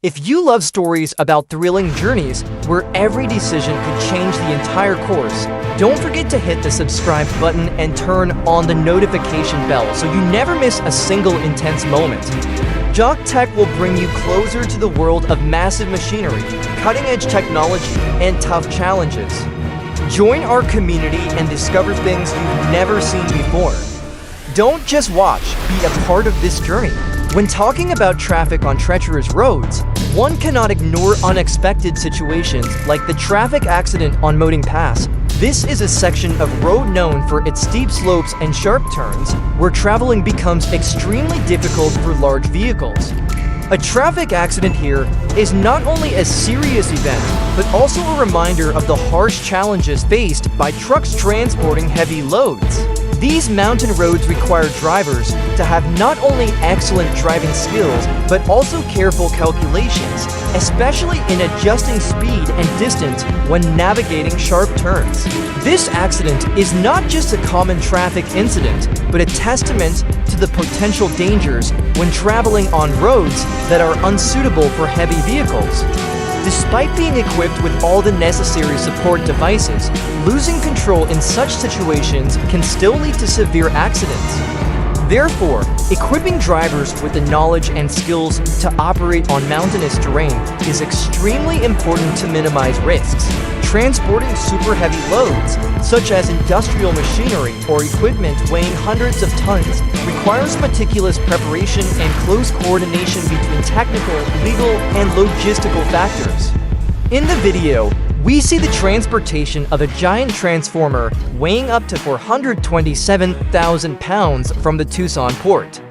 If you love stories about thrilling journeys where every decision could change the entire course, don't forget to hit the subscribe button and turn on the notification bell so you never miss a single intense moment. Joc Tech will bring you closer to the world of massive machinery, cutting-edge technology, and tough challenges. Join our community and discover things you've never seen before. Don't just watch, be a part of this journey. When talking about traffic on treacherous roads, one cannot ignore unexpected situations like the traffic accident on Moting Pass. This is a section of road known for its steep slopes and sharp turns, where traveling becomes extremely difficult for large vehicles. A traffic accident here is not only a serious event, but also a reminder of the harsh challenges faced by trucks transporting heavy loads. These mountain roads require drivers to have not only excellent driving skills, but also careful calculations, especially in adjusting speed and distance when navigating sharp turns. This accident is not just a common traffic incident, but a testament to the potential dangers when traveling on roads that are unsuitable for heavy vehicles. Despite being equipped with all the necessary support devices, losing control in such situations can still lead to severe accidents. Therefore, equipping drivers with the knowledge and skills to operate on mountainous terrain is extremely important to minimize risks. Transporting super heavy loads, such as industrial machinery or equipment weighing hundreds of tons, requires meticulous preparation and close coordination between technical, legal, and logistical factors. In the video, we see the transportation of a giant transformer weighing up to 427,000 pounds from the Tucson port.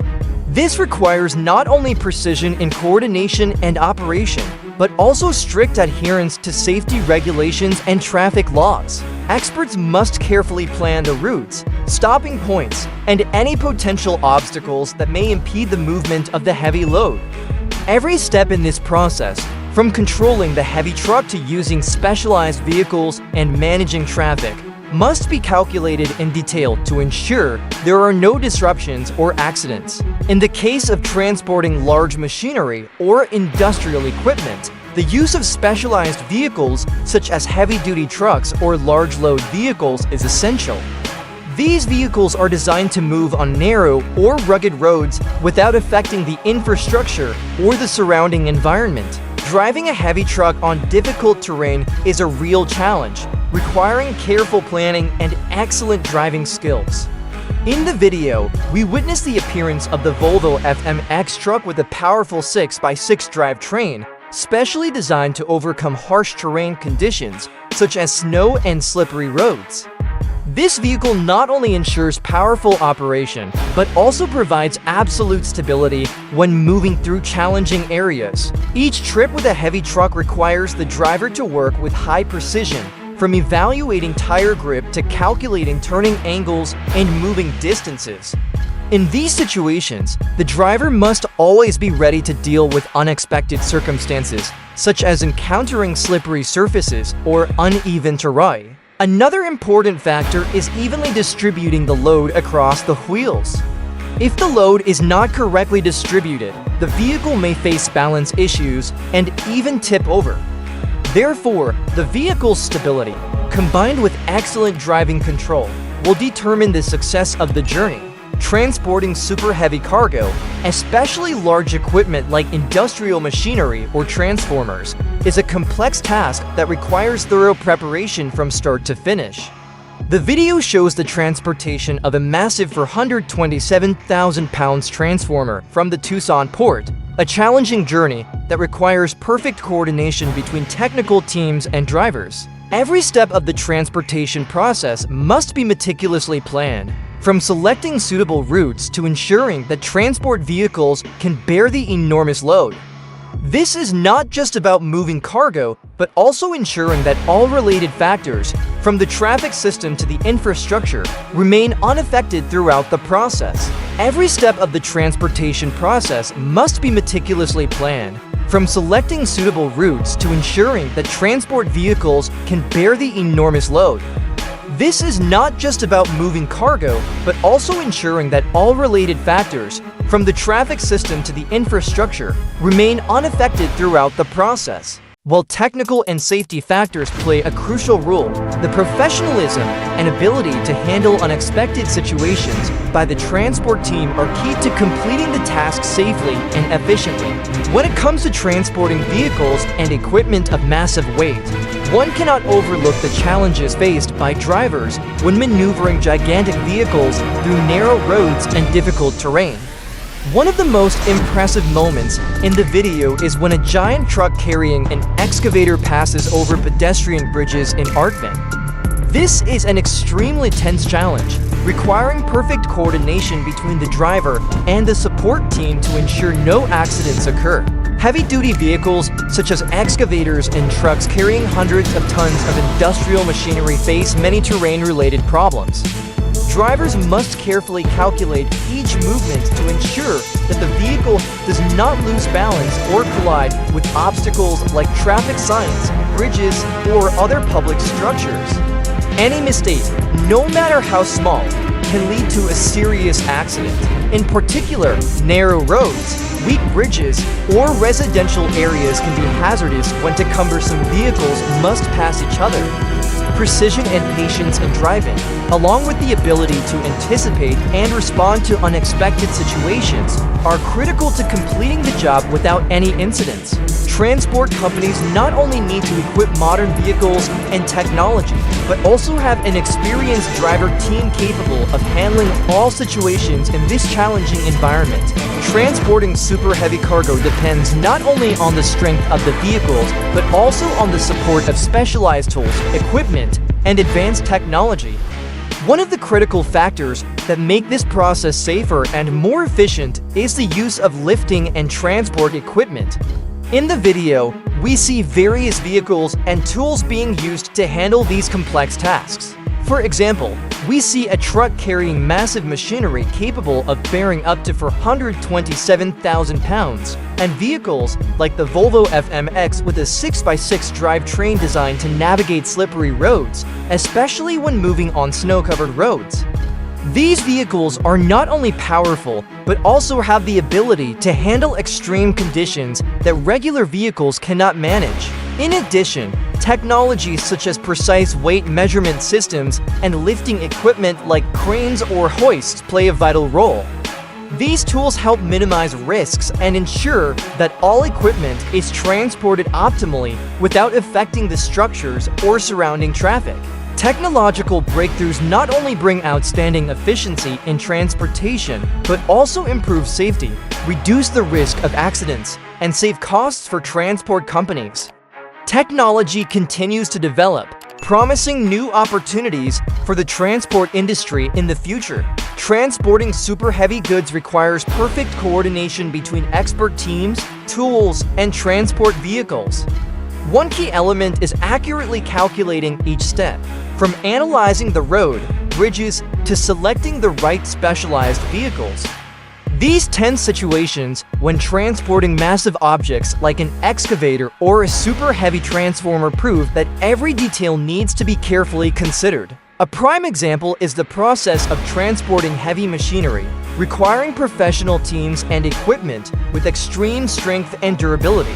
This requires not only precision in coordination and operation, but also strict adherence to safety regulations and traffic laws. Experts must carefully plan the routes, stopping points, and any potential obstacles that may impede the movement of the heavy load. Every step in this process, from controlling the heavy truck to using specialized vehicles and managing traffic, must be calculated in detail to ensure there are no disruptions or accidents. In the case of transporting large machinery or industrial equipment, the use of specialized vehicles such as heavy-duty trucks or large load vehicles is essential. These vehicles are designed to move on narrow or rugged roads without affecting the infrastructure or the surrounding environment. Driving a heavy truck on difficult terrain is a real challenge, requiring careful planning and excellent driving skills. In the video, we witness the appearance of the Volvo FMX truck with a powerful 6x6 drivetrain, specially designed to overcome harsh terrain conditions such as snow and slippery roads. This vehicle not only ensures powerful operation, but also provides absolute stability when moving through challenging areas. Each trip with a heavy truck requires the driver to work with high precision, from evaluating tire grip to calculating turning angles and moving distances. In these situations, the driver must always be ready to deal with unexpected circumstances, such as encountering slippery surfaces or uneven terrain. Another important factor is evenly distributing the load across the wheels. If the load is not correctly distributed, the vehicle may face balance issues and even tip over. Therefore, the vehicle's stability, combined with excellent driving control, will determine the success of the journey. Transporting super heavy cargo, especially large equipment like industrial machinery or transformers, is a complex task that requires thorough preparation from start to finish. The video shows the transportation of a massive 427,000 pounds transformer from the Tucson port, a challenging journey that requires perfect coordination between technical teams and drivers. Every step of the transportation process must be meticulously planned, from selecting suitable routes to ensuring that transport vehicles can bear the enormous load. This is not just about moving cargo, but also ensuring that all related factors, from the traffic system to the infrastructure, remain unaffected throughout the process. Every step of the transportation process must be meticulously planned, from selecting suitable routes to ensuring that transport vehicles can bear the enormous load. This is not just about moving cargo, but also ensuring that all related factors, from the traffic system to the infrastructure, remain unaffected throughout the process. While technical and safety factors play a crucial role, the professionalism and ability to handle unexpected situations by the transport team are key to completing the task safely and efficiently. When it comes to transporting vehicles and equipment of massive weight, one cannot overlook the challenges faced by drivers when maneuvering gigantic vehicles through narrow roads and difficult terrain. One of the most impressive moments in the video is when a giant truck carrying an excavator passes over pedestrian bridges in Artvin. This is an extremely tense challenge, requiring perfect coordination between the driver and the support team to ensure no accidents occur. Heavy-duty vehicles such as excavators and trucks carrying hundreds of tons of industrial machinery face many terrain-related problems. Drivers must carefully calculate each movement to ensure that the vehicle does not lose balance or collide with obstacles like traffic signs, bridges, or other public structures. Any mistake, no matter how small, can lead to a serious accident. In particular, narrow roads, weak bridges, or residential areas can be hazardous when cumbersome vehicles must pass each other. Precision and patience in driving, along with the ability to anticipate and respond to unexpected situations, are critical to completing the job without any incidents. Transport companies not only need to equip modern vehicles and technology, but also have an experienced driver team capable of handling all situations in this challenging environment. Transporting super heavy cargo depends not only on the strength of the vehicles, but also on the support of specialized tools, equipment, and advanced technology. One of the critical factors that make this process safer and more efficient is the use of lifting and transport equipment. In the video, we see various vehicles and tools being used to handle these complex tasks. For example, we see a truck carrying massive machinery capable of bearing up to 427,000 pounds, and vehicles like the Volvo FMX with a 6x6 drivetrain designed to navigate slippery roads, especially when moving on snow-covered roads. These vehicles are not only powerful, but also have the ability to handle extreme conditions that regular vehicles cannot manage. In addition, technologies such as precise weight measurement systems and lifting equipment like cranes or hoists play a vital role. These tools help minimize risks and ensure that all equipment is transported optimally without affecting the structures or surrounding traffic. Technological breakthroughs not only bring outstanding efficiency in transportation, but also improve safety, reduce the risk of accidents, and save costs for transport companies. Technology continues to develop, promising new opportunities for the transport industry in the future. Transporting super heavy goods requires perfect coordination between expert teams, tools, and transport vehicles. One key element is accurately calculating each step, from analyzing the road, bridges, to selecting the right specialized vehicles. These tense situations, when transporting massive objects like an excavator or a super heavy transformer, prove that every detail needs to be carefully considered. A prime example is the process of transporting heavy machinery, requiring professional teams and equipment with extreme strength and durability.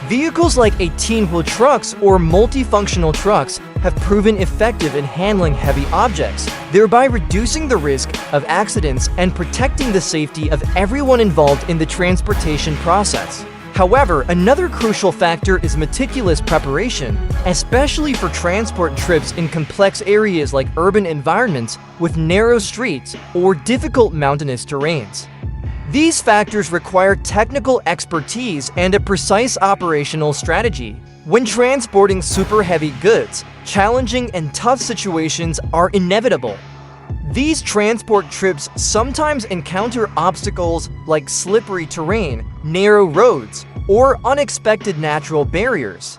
Vehicles like 18-wheel trucks or multifunctional trucks have proven effective in handling heavy objects, thereby reducing the risk of accidents and protecting the safety of everyone involved in the transportation process. However, another crucial factor is meticulous preparation, especially for transport trips in complex areas like urban environments with narrow streets or difficult mountainous terrains. These factors require technical expertise and a precise operational strategy. When transporting super heavy goods, challenging and tough situations are inevitable. These transport trips sometimes encounter obstacles like slippery terrain, narrow roads, or unexpected natural barriers.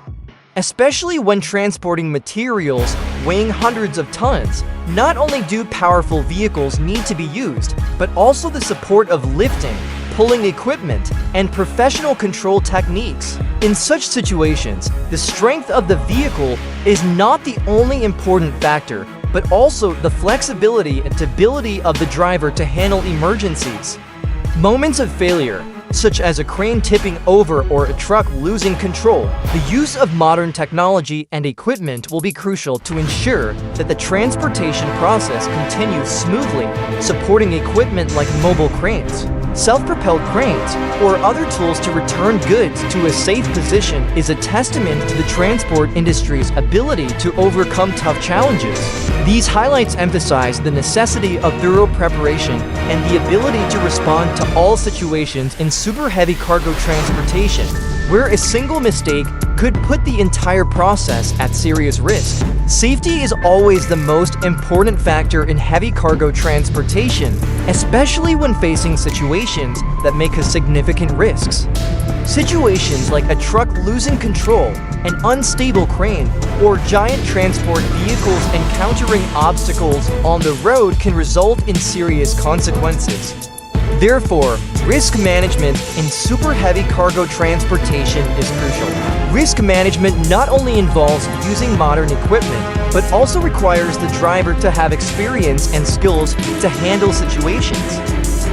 Especially when transporting materials weighing hundreds of tons, not only do powerful vehicles need to be used, but also the support of lifting, pulling equipment, and professional control techniques. In such situations, the strength of the vehicle is not the only important factor, but also the flexibility and ability of the driver to handle emergencies. Moments of failure, such as a crane tipping over or a truck losing control, the use of modern technology and equipment will be crucial to ensure that the transportation process continues smoothly, supporting equipment like mobile cranes, self-propelled cranes, or other tools to return goods to a safe position is a testament to the transport industry's ability to overcome tough challenges. These highlights emphasize the necessity of thorough preparation and the ability to respond to all situations in super heavy cargo transportation, where a single mistake could put the entire process at serious risk. Safety is always the most important factor in heavy cargo transportation, especially when facing situations that make a significant risks. Situations like a truck losing control, an unstable crane, or giant transport vehicles encountering obstacles on the road can result in serious consequences. Therefore, risk management in super heavy cargo transportation is crucial. Risk management not only involves using modern equipment, but also requires the driver to have experience and skills to handle situations.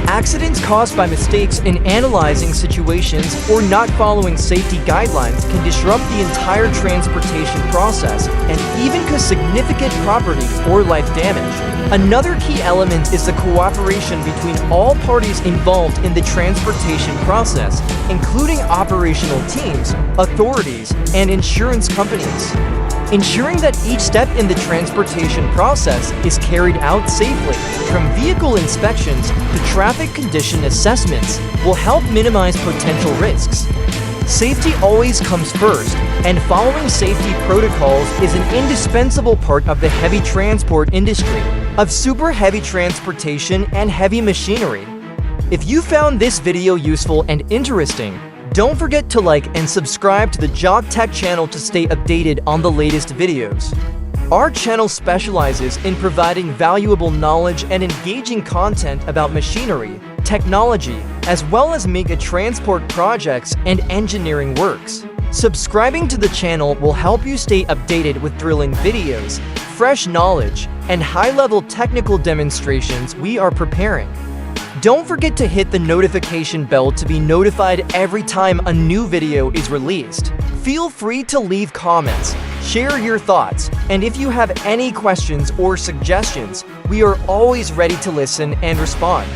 Accidents caused by mistakes in analyzing situations or not following safety guidelines can disrupt the entire transportation process and even cause significant property or life damage. Another key element is the cooperation between all parties involved in the transportation process, including operational teams, authorities, and insurance companies. Ensuring that each step in the transportation process is carried out safely, from vehicle inspections to traffic condition assessments, will help minimize potential risks. Safety always comes first, and following safety protocols is an indispensable part of the heavy transport industry, of super heavy transportation and heavy machinery. If you found this video useful and interesting, don't forget to like and subscribe to the Joc Tech channel to stay updated on the latest videos. Our channel specializes in providing valuable knowledge and engaging content about machinery, technology, as well as mega transport projects and engineering works. Subscribing to the channel will help you stay updated with thrilling videos, fresh knowledge, and high-level technical demonstrations we are preparing. Don't forget to hit the notification bell to be notified every time a new video is released. Feel free to leave comments, share your thoughts, and if you have any questions or suggestions, we are always ready to listen and respond.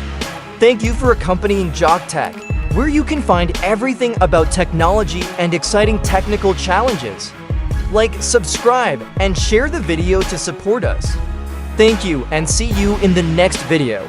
Thank you for accompanying Joc Tech, where you can find everything about technology and exciting technical challenges. Like, subscribe, and share the video to support us. Thank you, and see you in the next video.